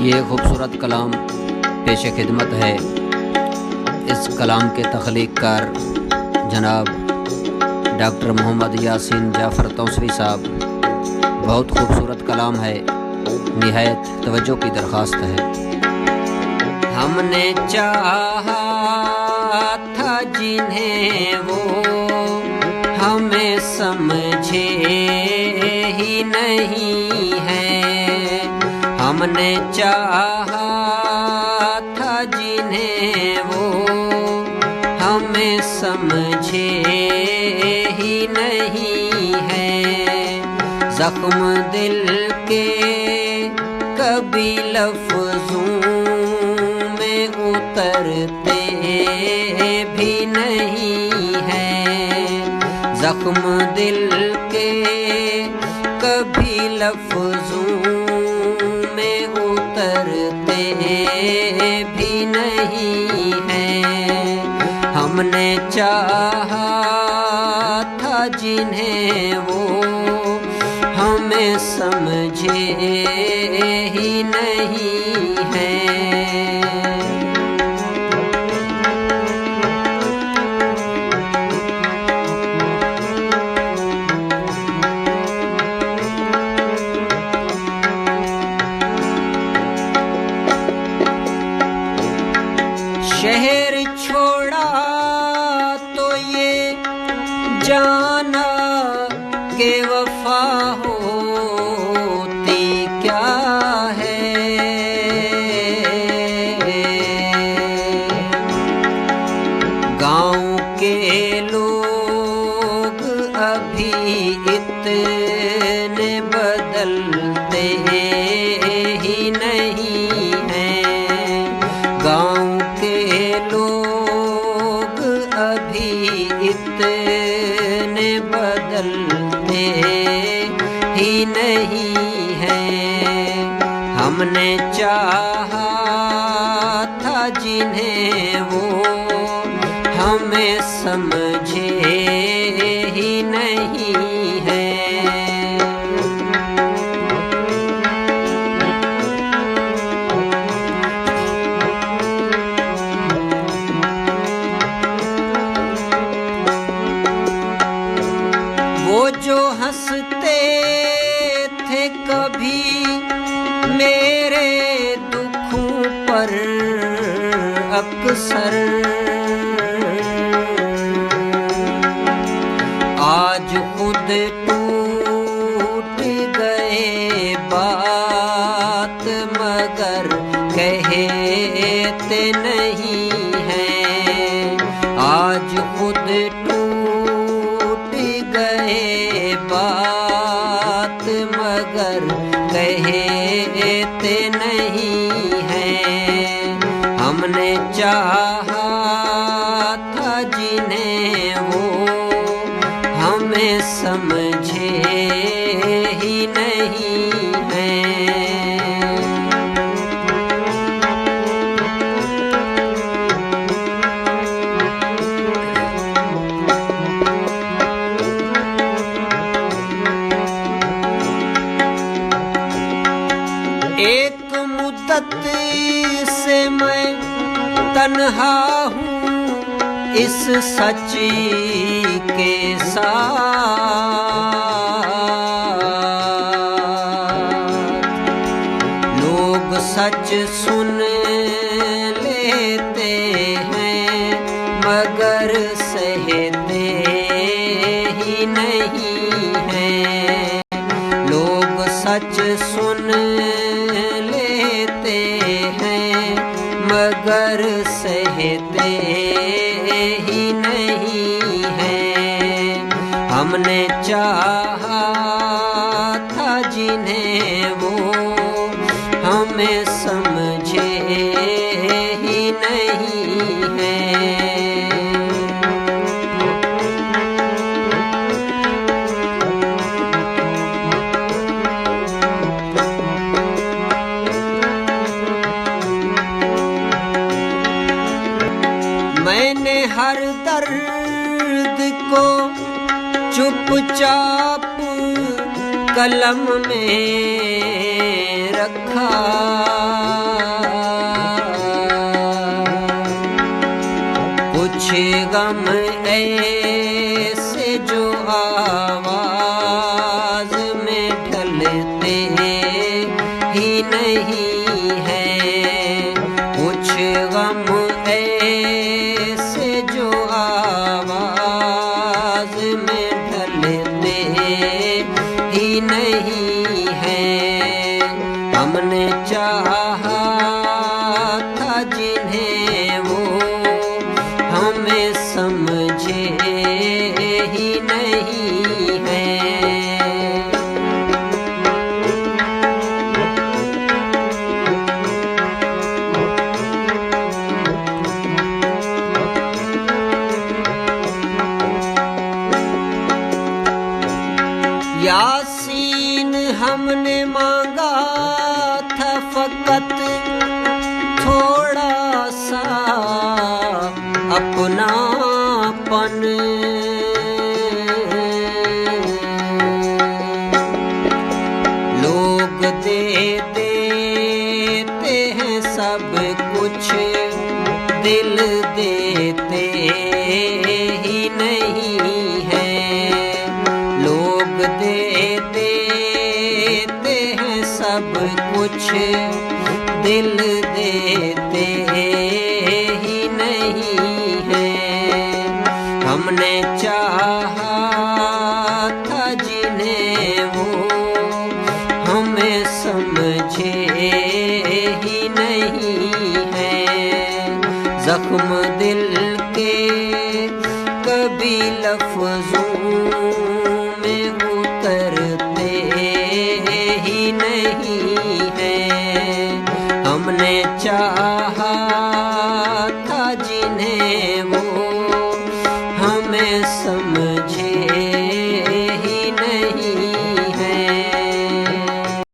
ये खूबसूरत कलाम पेश खिदमत है। इस कलाम के तख्लीक़कार जनाब डॉक्टर मोहम्मद यासीन जाफ़र तौसरी साहब। बहुत खूबसूरत कलाम है, निहायत तवज्जो की दरख्वास्त है। हमने चाहा था जिन्हें वो हमें समझे ही नहीं है। हमने चाहा था जिन्हें वो हमें समझे ही नहीं है। ज़ख्म दिल के कभी लफ्ज़ों में उतरते भी नहीं है। ज़ख्म दिल के कभी लफ्ज़ों में उतरते भी नहीं है। हमने चाहा था जिन्हें वो हमें समझे ही नहीं है। शहर छोड़ा तो ये जाना के वफा होती क्या है। गाँव के लोग अभी इतने बदलते ही नहीं हैं। गाँव के लोग अभी इतने बदलते ही नहीं हैं। हमने चाहा था जिन्हें वो हमें समझे ही नहीं है। वो जो हंसते थे कभी मेरे दुखों पर अक्सर, आज खुद टूट गए बात मगर कहते नहीं हैं। आज खुद टूट गए बात मगर कहते नहीं हैं। हमने चाहा था जिन्हें वो हमें समझे ही नहीं है। एक मुद्दत से मैं तन्हा हूँ इस सच के साथ। लोग सच सुन लेते हैं मगर सहते ही नहीं हैं। लोग सच सुन लेते हैं मगर सहते ही नहीं हैं। हमने चाहा था जिन्हें वो हमें समझे ही नहीं है। मैंने हर दर्द को चुपचाप कलम में रखा। गम ऐसे जो आवाज में ढलते ही नहीं है। कुछ गम ऐसे जो आवाज में ढलते ही नहीं है। हमने चाहा था जिन्हें वो हमें समझे ही नहीं है। यासीन हमने मांगा था फकत थोड़ा सा अपनापन। लोग दे देते हैं सब कुछ, दिल देते ही नहीं है। लोग दे देते हैं सब कुछ, दिल देते ही नहीं है। हमने चाहा था जिन्हें वो हमें समझे ही नहीं है। जख्म दिल के कभी लफ्जों में उतरते ही नहीं है। हमने चाहा